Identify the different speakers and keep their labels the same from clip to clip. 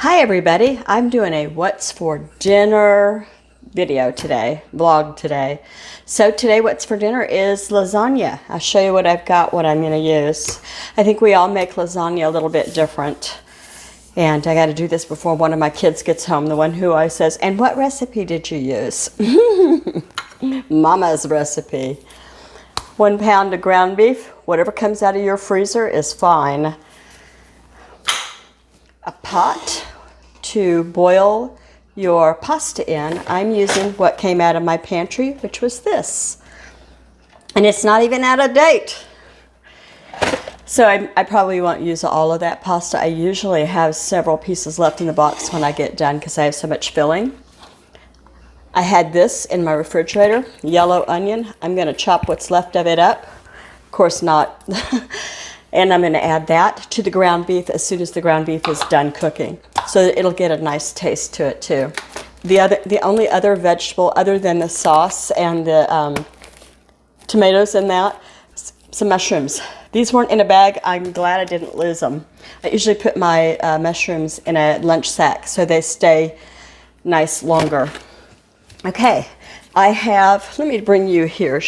Speaker 1: Hi everybody, I'm doing a what's for dinner video today, vlog today. So today what's for dinner is lasagna. I'll show you what I've got, what I'm going to use. I think we all make lasagna a little bit different. And I got to do this before one of my kids gets home, the one who always says, and what recipe did you use? Mama's recipe. 1 pound of ground beef, whatever comes out of your freezer is fine. A pot to boil your pasta in. I'm using what came out of my pantry, which was this. And it's not even out of date. So I probably won't use all of that pasta. I usually have several pieces left in the box when I get done because I have so much filling. I had this in my refrigerator, yellow onion. I'm going to chop what's left of it up. Of course not. And I'm going to add that to the ground beef as soon as the ground beef is done cooking. So that it'll get a nice taste to it too. The only other vegetable other than the sauce and the tomatoes in that, some mushrooms. These weren't in a bag. I'm glad I didn't lose them. I usually put my mushrooms in a lunch sack so they stay nice longer. Okay, I have, let me bring you here.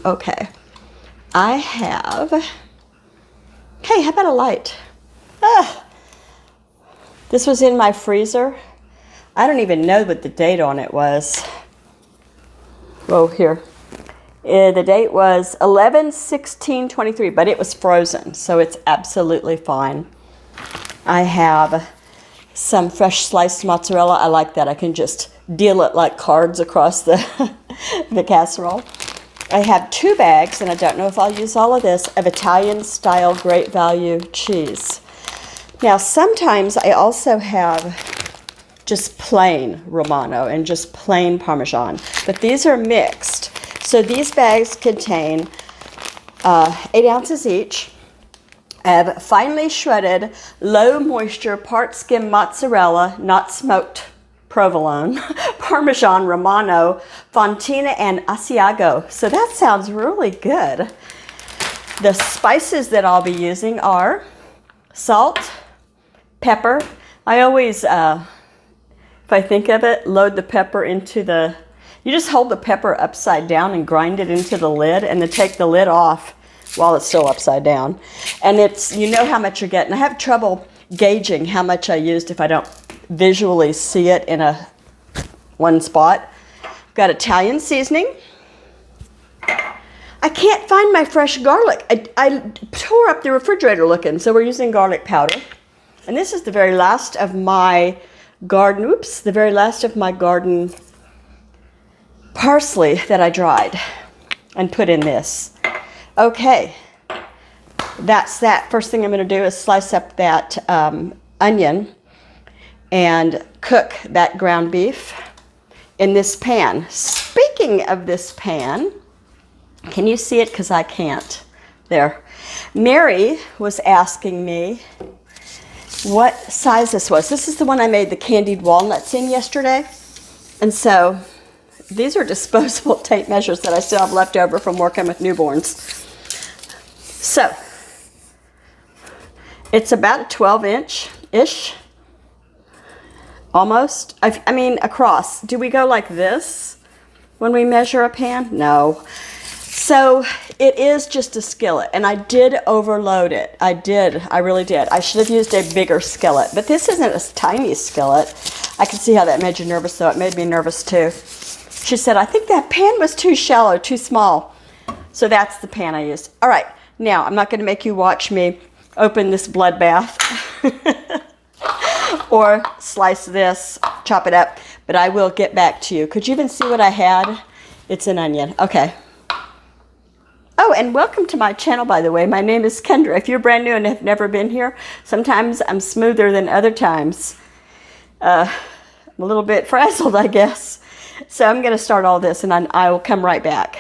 Speaker 1: Okay. I have, hey, how about a light? This was in my freezer. I don't even know what the date on it was. Whoa, here. The date was 11/16/23, but it was frozen, so it's absolutely fine. I have some fresh sliced mozzarella. I like that. I can just deal it like cards across the casserole. I have 2 bags, and I don't know if I'll use all of this, of Italian-style Great Value cheese. Now, sometimes I also have just plain Romano and just plain Parmesan, but these are mixed. So these bags contain 8 ounces each of finely shredded, low-moisture, part-skim mozzarella, not smoked provolone, Parmesan Romano, Fontina, and Asiago. So that sounds really good. The spices that I'll be using are salt, pepper. I always, if I think of it, load the pepper into the, you just hold the pepper upside down and grind it into the lid and then take the lid off while it's still upside down. And it's, you know how much you're getting. I have trouble gauging how much I used if I don't visually see it in one spot. Got Italian seasoning. I can't find my fresh garlic. I tore up the refrigerator looking, so we're using garlic powder. And this is the very last of my garden, the very last of my garden parsley that I dried and put in this. Okay, that's that. First thing I'm going to do is slice up that onion and cook that ground beef in this pan. Speaking of this pan, can you see it? Because I can't. There. Mary was asking me what size this was. This is the one I made the candied walnuts in yesterday. And so these are disposable tape measures that I still have left over from working with newborns. So it's about a 12-inch-ish. Almost. I mean, across. Do we go like this when we measure a pan? No. So it is just a skillet, and I did overload it. I really did. I should have used a bigger skillet, but this isn't a tiny skillet. I can see how that made you nervous, though. It made me nervous, too. She said, I think that pan was too shallow, too small. So that's the pan I used. All right. Now, I'm not going to make you watch me open this bloodbath. Or slice this, chop it up, but I will get back to you. Could you even see what I had? It's an onion. Okay. Oh, and welcome to my channel, by the way. My name is Kendra. If you're brand new and have never been here, sometimes I'm smoother than other times. I'm a little bit frazzled, I guess. So I'm going to start all this, and I will come right back.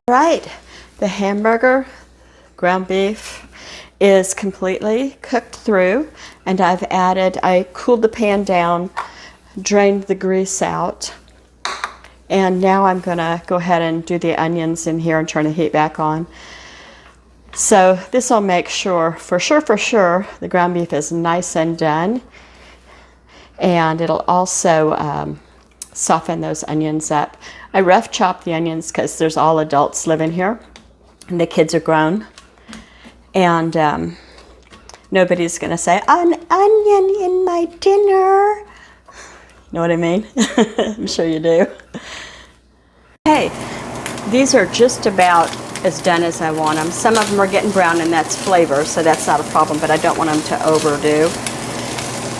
Speaker 1: All right. The hamburger, ground beef, is completely cooked through, and I cooled the pan down, drained the grease out, and now I'm gonna go ahead and do the onions in here and turn the heat back on. So this will make sure, for sure, the ground beef is nice and done. And it'll also soften those onions up. I rough chop the onions because there's all adults living here and the kids are grown. And nobody's gonna say, an onion in my dinner. Know what I mean? I'm sure you do. Hey, these are just about as done as I want them. Some of them are getting brown and that's flavor, so that's not a problem, but I don't want them to overdo.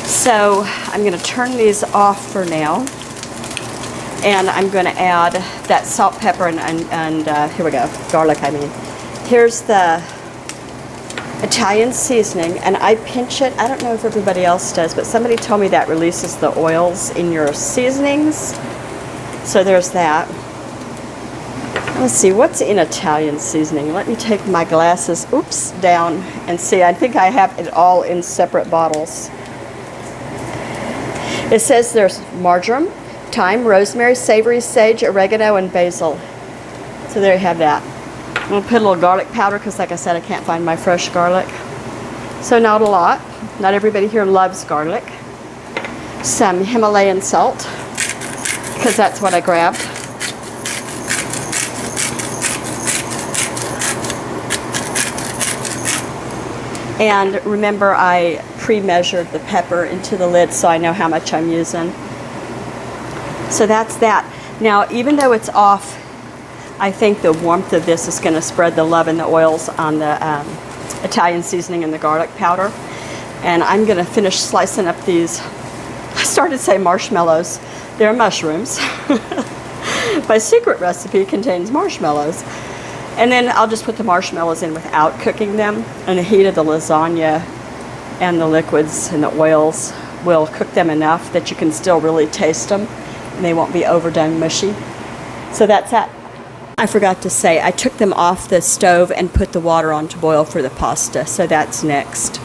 Speaker 1: So I'm gonna turn these off for now. And I'm gonna add that salt, pepper, and here we go, garlic I mean. Here's the Italian seasoning, and I pinch it. I don't know if everybody else does, but somebody told me that releases the oils in your seasonings. So there's that. Let's see, what's in Italian seasoning? Let me take my glasses, down and see. I think I have it all in separate bottles. It says there's marjoram, thyme, rosemary, savory, sage, oregano, and basil. So there you have that. I'm going to put a little garlic powder because, like I said, I can't find my fresh garlic. So not a lot. Not everybody here loves garlic. Some Himalayan salt because that's what I grabbed. And remember, I pre-measured the pepper into the lid so I know how much I'm using. So that's that. Now, even though it's off, I think the warmth of this is going to spread the love and the oils on the Italian seasoning and the garlic powder. And I'm going to finish slicing up these, I started to say marshmallows. They're mushrooms. My secret recipe contains marshmallows. And then I'll just put the marshmallows in without cooking them. And the heat of the lasagna and the liquids and the oils will cook them enough that you can still really taste them. And they won't be overdone mushy. So that's that. I forgot to say, I took them off the stove and put the water on to boil for the pasta, so that's next.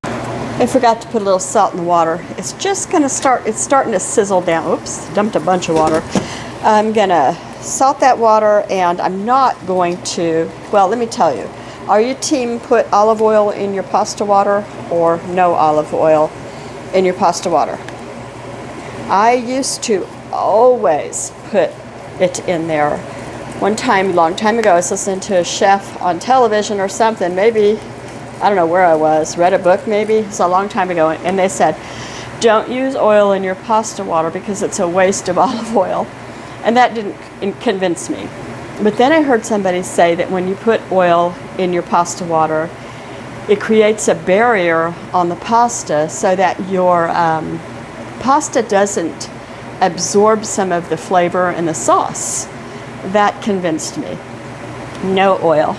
Speaker 1: I forgot to put a little salt in the water. It's just gonna it's starting to sizzle down. Oops, dumped a bunch of water. I'm gonna salt that water, and I'm not going to, well, let me tell you, are you team put olive oil in your pasta water or no olive oil in your pasta water? I used to always put it in there. One time, a long time ago, I was listening to a chef on television or something, maybe, I don't know where I was, read a book maybe, it's a long time ago, and they said, don't use oil in your pasta water because it's a waste of olive oil. And that didn't convince me. But then I heard somebody say that when you put oil in your pasta water, it creates a barrier on the pasta so that your pasta doesn't absorb some of the flavor in the sauce. That convinced me. No oil.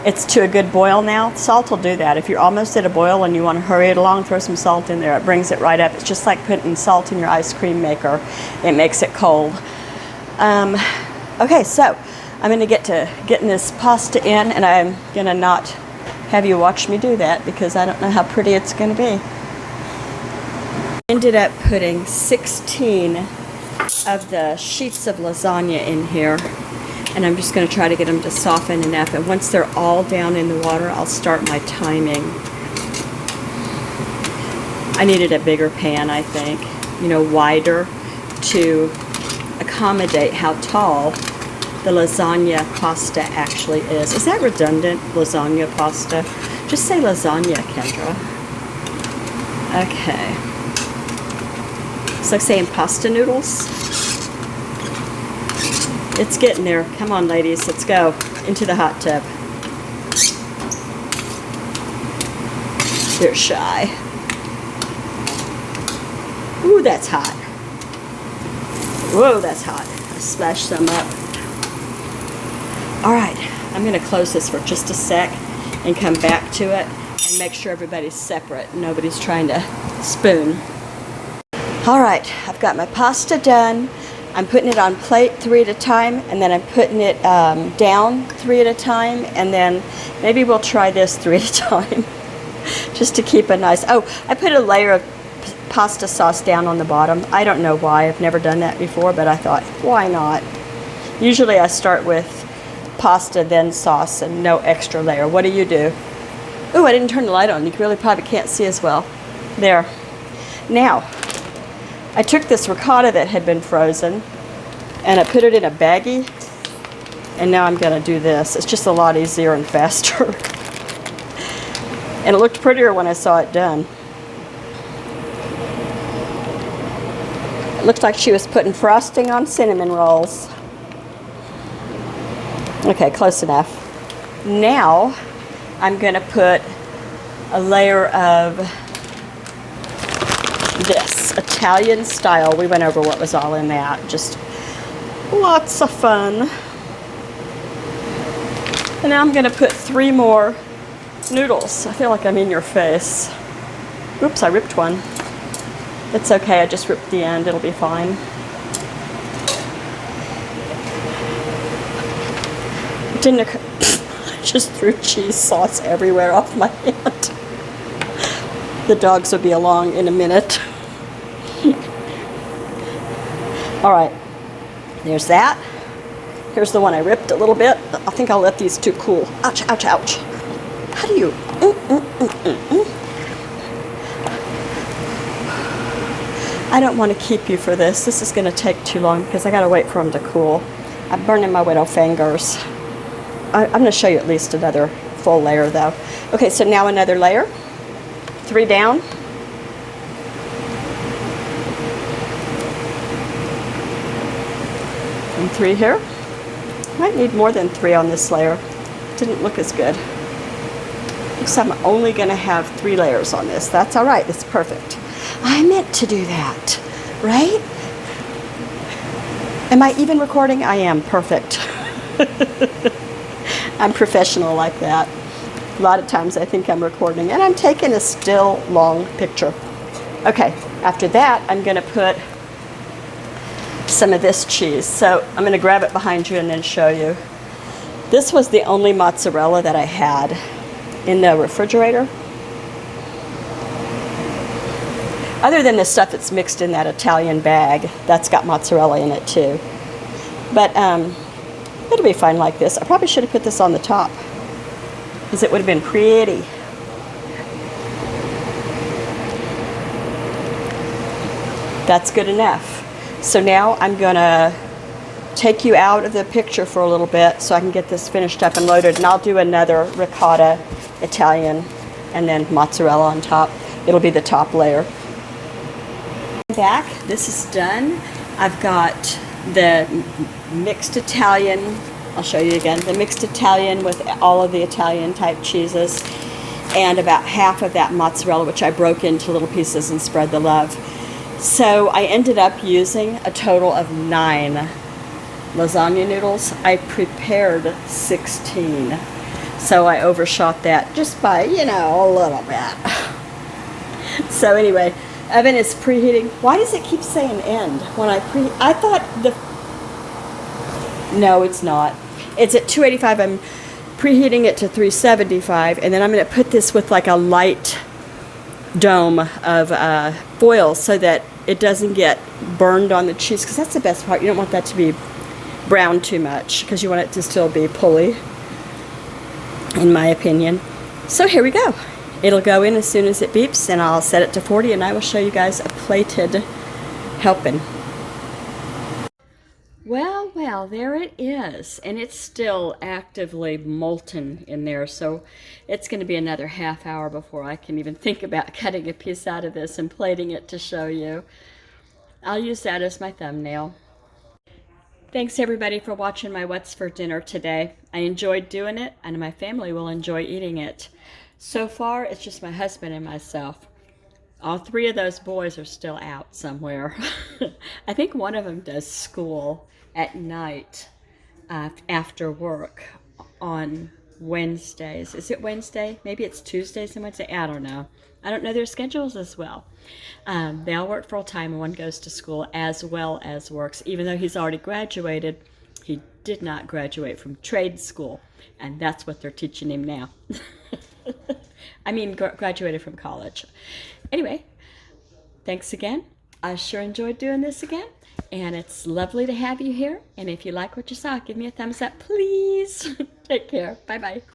Speaker 1: It's to a good boil now. Salt will do that. If you're almost at a boil and you want to hurry it along, throw some salt in there. It brings it right up. It's just like putting salt in your ice cream maker. It makes it cold. Okay, so I'm going to get to getting this pasta in, and I'm going to not have you watch me do that because I don't know how pretty it's going to be. Ended up putting 16 of the sheets of lasagna in here, and I'm just going to try to get them to soften enough, and once they're all down in the water, I'll start my timing. I needed a bigger pan, I think, wider, to accommodate how tall the lasagna pasta actually is. Is that redundant, lasagna pasta? Just say lasagna, Kendra. Okay. It's like saying pasta noodles. It's getting there. Come on, ladies, let's go into the hot tub. You're shy. Ooh, that's hot. Whoa, that's hot. I splashed some up. All right, I'm going to close this for just a sec and come back to it and make sure everybody's separate. Nobody's trying to spoon. All right, I've got my pasta done. I'm putting it on plate 3 at a time, and then I'm putting it down 3 at a time, and then maybe we'll try this 3 at a time just to keep a nice, oh, I put a layer of pasta sauce down on the bottom. I don't know why. I've never done that before, but I thought, why not? Usually I start with pasta, then sauce, and no extra layer. What do you do? Oh, I didn't turn the light on. You really probably can't see as well. There. Now, I took this ricotta that had been frozen, and I put it in a baggie, and now I'm going to do this. It's just a lot easier and faster. And it looked prettier when I saw it done. It looked like she was putting frosting on cinnamon rolls. Okay, close enough. Now, I'm going to put a layer of this Italian style. We went over what was all in that. Just lots of fun. And now I'm going to put 3 more noodles. I feel like I'm in your face. Oops, I ripped one. It's okay, I just ripped the end. It'll be fine. It didn't occur. I just threw cheese sauce everywhere off my hand. The dogs will be along in a minute. All right, there's that. Here's the one I ripped a little bit. I think I'll let these two cool. Ouch, ouch, ouch. How do you? I don't want to keep you for this. This is going to take too long because I got to wait for them to cool. I'm burning my widow fingers. I'm going to show you at least another full layer though. Okay, so now another layer. 3 down. And 3 here. Might need more than 3 on this layer. Didn't look as good. Looks like I'm only going to have 3 layers on this. That's all right. It's perfect. I meant to do that, right? Am I even recording? I am. Perfect. I'm professional like that. A lot of times I think I'm recording, and I'm taking a still long picture. Okay, after that, I'm going to put some of this cheese. So I'm going to grab it behind you and then show you. This was the only mozzarella that I had in the refrigerator. Other than the stuff that's mixed in that Italian bag, that's got mozzarella in it too. But it'll be fine like this. I probably should have put this on the top because it would have been pretty. That's good enough. So now I'm gonna take you out of the picture for a little bit so I can get this finished up and loaded, and I'll do another ricotta Italian and then mozzarella on top. It'll be the top layer. Back, this is done. I've got the mixed Italian, I'll show you again, the mixed Italian with all of the Italian type cheeses and about half of that mozzarella, which I broke into little pieces and spread the love. So I ended up using a total of 9 lasagna noodles. I prepared 16. So I overshot that just by, you know, a little bit. So anyway, oven is preheating. Why does it keep saying end when I thought no, it's not. It's at 285. I'm preheating it to 375, and then I'm going to put this with like a light dome of foil so that it doesn't get burned on the cheese, because that's the best part. You don't want that to be brown too much because you want it to still be pulley, in my opinion. So here we go. It'll go in as soon as it beeps, and I'll set it to 40, and I will show you guys a plated helping. Well, there it is, and it's still actively molten in there, so it's going to be another half hour before I can even think about cutting a piece out of this and plating it to show you. I'll use that as my thumbnail. Thanks everybody for watching my What's for Dinner today. I enjoyed doing it, and my family will enjoy eating it. So far, it's just my husband and myself. All 3 of those boys are still out somewhere. I think one of them does school at night after work on Wednesdays. Is it Wednesday? Maybe it's Tuesdays and Wednesday. I don't know. I don't know their schedules as well. They all work full time, and one goes to school as well as works. Even though he's already graduated, he did not graduate from trade school, and that's what they're teaching him now. I mean, graduated from college. Anyway, thanks again. I sure enjoyed doing this again, And it's lovely to have you here. And if you like what you saw, give me a thumbs up, please. Take care. Bye-bye.